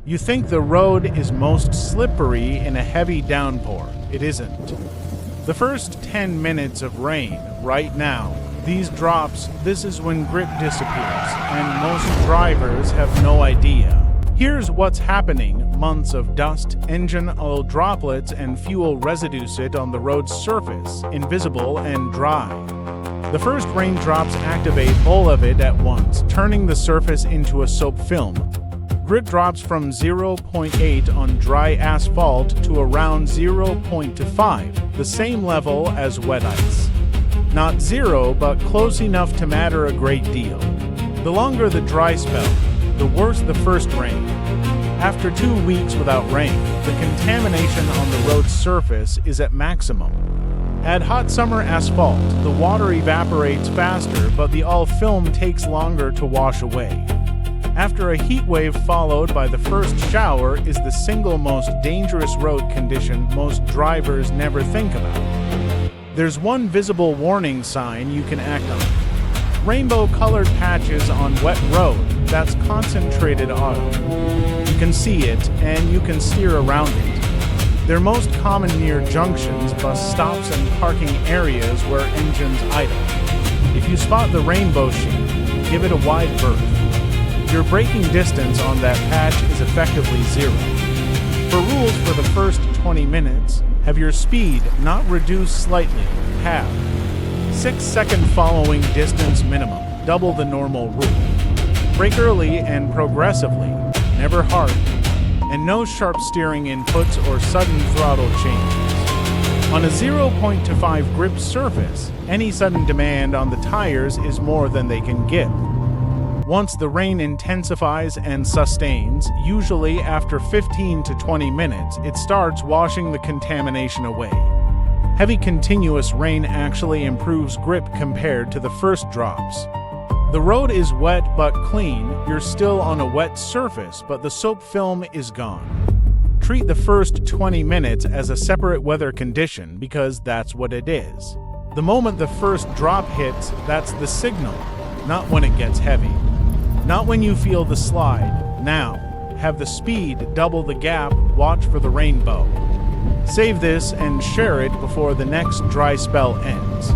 You think the road is most slippery in a heavy downpour. It isn't. The first 10 minutes of rain, right now, these drops, this is when grip disappears, and most drivers have no idea. Here's what's happening. Months of dust, engine oil droplets, and fuel residue sit on the road's surface, invisible and dry. The first raindrops activate all of it at once, turning the surface into a soap film. Grip drops from 0.8 on dry asphalt to around 0.5, the same level as wet ice. Not zero, but close enough to matter a great deal. The longer the dry spell, the worse the first rain. After 2 weeks without rain, the contamination on the road's surface is at maximum. Add hot summer asphalt, the water evaporates faster, but the all film takes longer to wash away. After a heat wave followed by the first shower is the single most dangerous road condition most drivers never think about. There's one visible warning sign you can act on. Rainbow-colored patches on wet road, that's concentrated oil. You can see it, and you can steer around it. They're most common near junctions, bus stops, and parking areas where engines idle. If you spot the rainbow sheet, give it a wide berth. Your braking distance on that patch is effectively zero. For rules for the first 20 minutes, have your speed not reduced slightly, half. 6-second following distance minimum, double the normal rule. Brake early and progressively, never hard, and no sharp steering inputs or sudden throttle changes. On a 0.25 grip surface, any sudden demand on the tires is more than they can give. Once the rain intensifies and sustains, usually after 15 to 20 minutes, it starts washing the contamination away. Heavy continuous rain actually improves grip compared to the first drops. The road is wet but clean, you're still on a wet surface, but the soap film is gone. Treat the first 20 minutes as a separate weather condition because that's what it is. The moment the first drop hits, that's the signal, not when it gets heavy. Not when you feel the slide. Now, have the speed double the gap, watch for the rainbow. Save this and share it before the next dry spell ends.